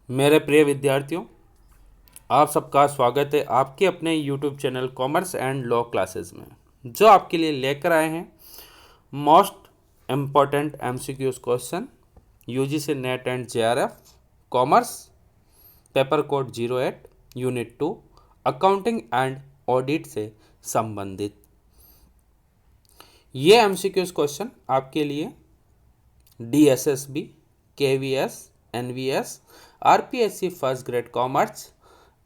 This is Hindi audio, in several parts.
मेरे प्रिय विद्यार्थियों, आप सबका स्वागत है आपके अपने YouTube channel commerce and law classes में, जो आपके लिए लेकर आए हैं most important MCQs question UGC net and JRF commerce paper code 08 unit 2 accounting and audit से संबंधित। ये MCQs क्वेश्चन आपके लिए DSSB, KVS, NVS, RPSC first grade commerce,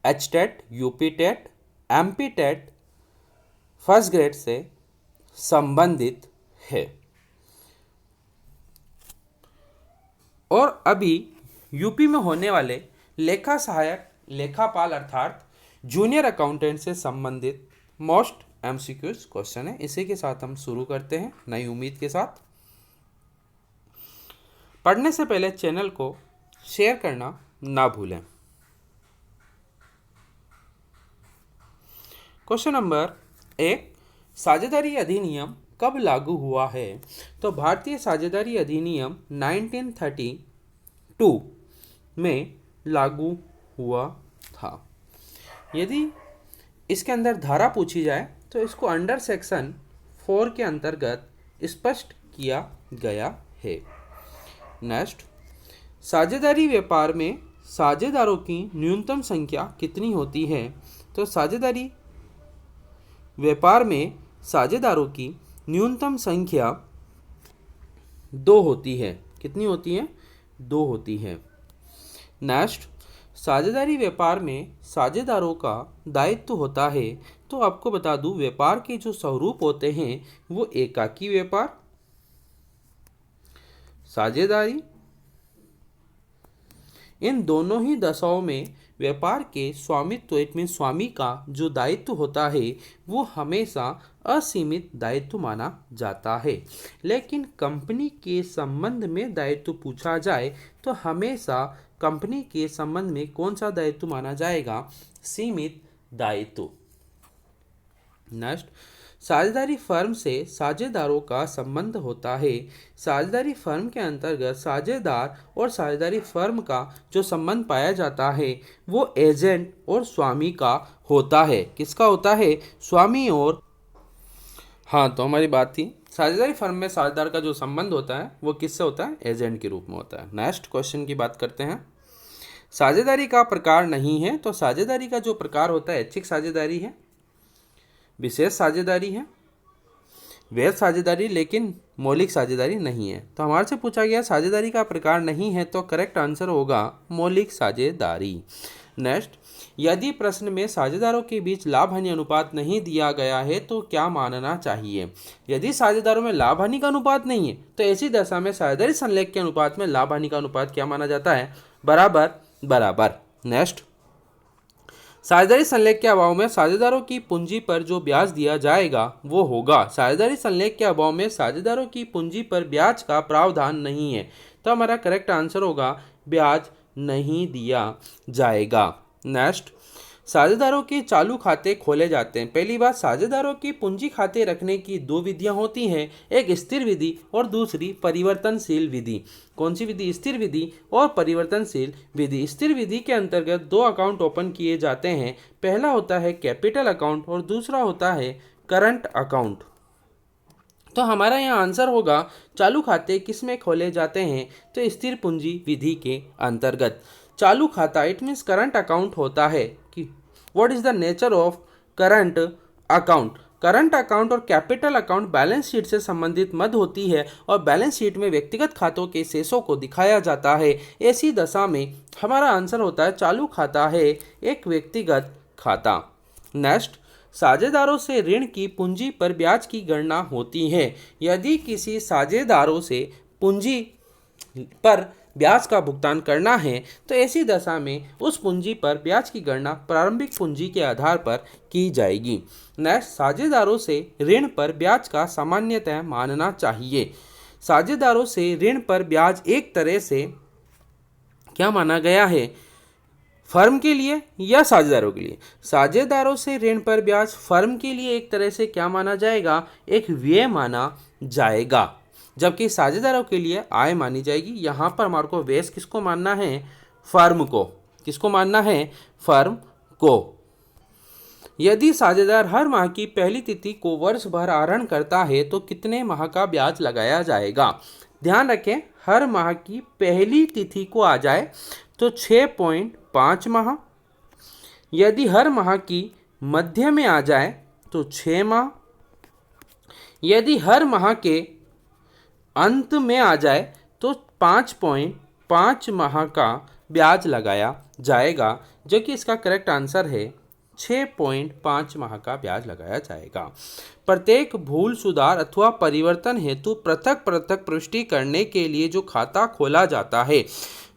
HTET, UPTET, MPTET first grade से संबंधित है। और अभी यूपी में होने वाले लेखा सहायक, लेखापाल अर्थात जूनियर अकाउंटेंट से संबंधित मोस्ट MCQs क्वेश्चन है। इसी के साथ हम शुरू करते हैं नई उम्मीद के साथ। पढ़ने से पहले चैनल को शेयर करना ना भूलें। क्वेश्चन नंबर 1, साझेदारी अधिनियम कब लागू हुआ है? तो भारतीय साझेदारी अधिनियम 1932 में लागू हुआ था। यदि इसके अंदर धारा पूछी जाए तो इसको अंडर सेक्शन 4 के अंतर्गत स्पष्ट किया गया है। नेक्स्ट, साझेदारी व्यापार में साझेदारों की न्यूनतम संख्या कितनी होती है? तो साझेदारी व्यापार में साझेदारों की न्यूनतम संख्या 2 होती है। कितनी होती है? 2 होती है। नेक्स्ट, साझेदारी व्यापार में साझेदारों का दायित्व होता है। तो आपको बता दूं, व्यापार के जो स्वरूप होते हैं वो एकाकी व्यापार, साझेदारी, इन दोनों ही दशाओं में व्यापार के स्वामित्व में स्वामी का जो दायित्व होता है वो हमेशा असीमित दायित्व माना जाता है। लेकिन कंपनी के संबंध में दायित्व पूछा जाए तो हमेशा कंपनी के संबंध में कौन सा दायित्व माना जाएगा? सीमित दायित्व। नेक्स्ट, साझेदारी फर्म से साझेदारों का संबंध होता है। साझेदारी फर्म के अंतर्गत साझेदार और साझेदारी फर्म का जो संबंध पाया जाता है वो एजेंट और स्वामी का होता है। किसका होता है? स्वामी और तो हमारी बात थी, साझेदारी फर्म में साझेदार का जो संबंध होता है वो किससे होता है? एजेंट के रूप में होता है। नेक्स्ट क्वेश्चन की बात करते हैं। साझेदारी का प्रकार नहीं है। तो साझेदारी का जो प्रकार होता है ऐच्छिक साझेदारी है, विशेष साझेदारी है, वैध साझेदारी, लेकिन मौलिक साझेदारी नहीं है। तो हमारे से पूछा गया साझेदारी का प्रकार नहीं है, तो करेक्ट आंसर होगा मौलिक साझेदारी। नेक्स्ट, यदि प्रश्न में साझेदारों के बीच लाभ हानि अनुपात नहीं दिया गया है तो क्या मानना चाहिए? यदि साझेदारों में लाभ हानि का अनुपात नहीं है तो ऐसी दशा में साझेदारी संलेख के अनुपात में लाभ हानि का अनुपात क्या माना जाता है? बराबर बराबर। नेक्स्ट, साझेदारी संलेख के अभाव में साझेदारों की पूंजी पर जो ब्याज दिया जाएगा वो होगा। साझेदारी संलेख के अभाव में साझेदारों की पूंजी पर ब्याज का प्रावधान नहीं है, तो हमारा करेक्ट आंसर होगा ब्याज नहीं दिया जाएगा। नेक्स्ट, साझेदारों के चालू खाते खोले जाते हैं। पहली बात, साझेदारों की पूंजी खाते रखने की 2 विधियां होती हैं, एक स्थिर विधि और दूसरी परिवर्तनशील विधि। कौन सी विधि? स्थिर विधि और परिवर्तनशील विधि। स्थिर विधि के अंतर्गत 2 अकाउंट ओपन किए जाते हैं। पहला होता है कैपिटल अकाउंट और दूसरा होता है करंट अकाउंट। तो हमारा यहाँ आंसर होगा चालू खाते किस में खोले जाते हैं? तो स्थिर पूंजी विधि के अंतर्गत। चालू खाता इट मीन्स करंट अकाउंट होता है कि what is the nature of current account? Current account और कैपिटल अकाउंट बैलेंस शीट से संबंधित मद होती है और बैलेंस शीट में व्यक्तिगत खातों के शेषों को दिखाया जाता है। ऐसी दशा में हमारा आंसर होता है चालू खाता है एक व्यक्तिगत खाता। नेक्स्ट, साझेदारों से ऋण की पूंजी पर ब्याज की गणना होती है। यदि किसी साझेदारों से पूंजी पर ब्याज का भुगतान करना है तो ऐसी दशा में उस पूंजी पर ब्याज की गणना प्रारंभिक पूंजी के आधार पर की जाएगी। नेक्स्ट, साझेदारों से ऋण पर ब्याज का सामान्यतः मानना चाहिए। साझेदारों से ऋण पर ब्याज एक तरह से क्या माना गया है? फर्म के लिए या साझेदारों के लिए? साझेदारों से ऋण पर ब्याज फर्म के लिए एक तरह से क्या माना जाएगा? एक व्यय माना जाएगा, जबकि साझेदारों के लिए आय मानी जाएगी। यहाँ पर हमारे को व्यय किसको मानना है? फर्म को। किसको मानना है? फर्म को। यदि साझेदार हर माह की पहली तिथि को वर्ष भर आहरण करता है तो कितने माह का ब्याज लगाया जाएगा? ध्यान रखें, हर माह की पहली तिथि को आ जाए तो 6.5 माह, यदि हर माह की मध्य में आ जाए तो 6 माह, यदि हर माह के अंत में आ जाए तो 5.5 माह का ब्याज लगाया जाएगा, जो कि इसका करेक्ट आंसर है 6.5 माह का ब्याज लगाया जाएगा। प्रत्येक भूल, सुधार अथवा परिवर्तन हेतु पृथक पृथक पुष्टि करने के लिए जो खाता खोला जाता है,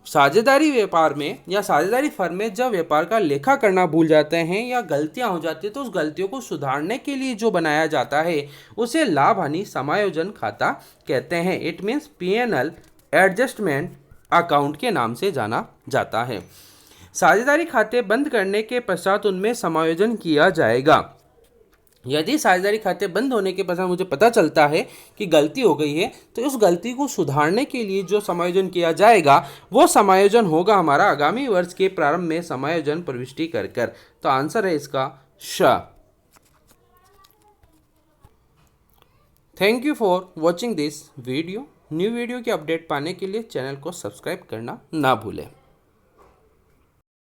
साझेदारी व्यापार में या साझेदारी फर्म में जब व्यापार का लेखा करना भूल जाते हैं या गलतियां हो जाती है तो उस गलतियों को सुधारने के लिए जो बनाया जाता है उसे लाभ हानि समायोजन खाता कहते हैं। It means P&L adjustment account के नाम से जाना जाता है। साझेदारी खाते बंद करने के पश्चात उनमें समायोजन किया जाएगा। यदि साझेदारी खाते बंद होने के पश्चात मुझे पता चलता है कि गलती हो गई है तो उस गलती को सुधारने के लिए जो समायोजन किया जाएगा वो समायोजन होगा हमारा आगामी वर्ष के प्रारंभ में समायोजन प्रविष्टि कर। तो आंसर है इसका श। Thank you for watching this video. New video की अपडेट पाने के लिए चैनल को सब्सक्राइब करना ना भूलें।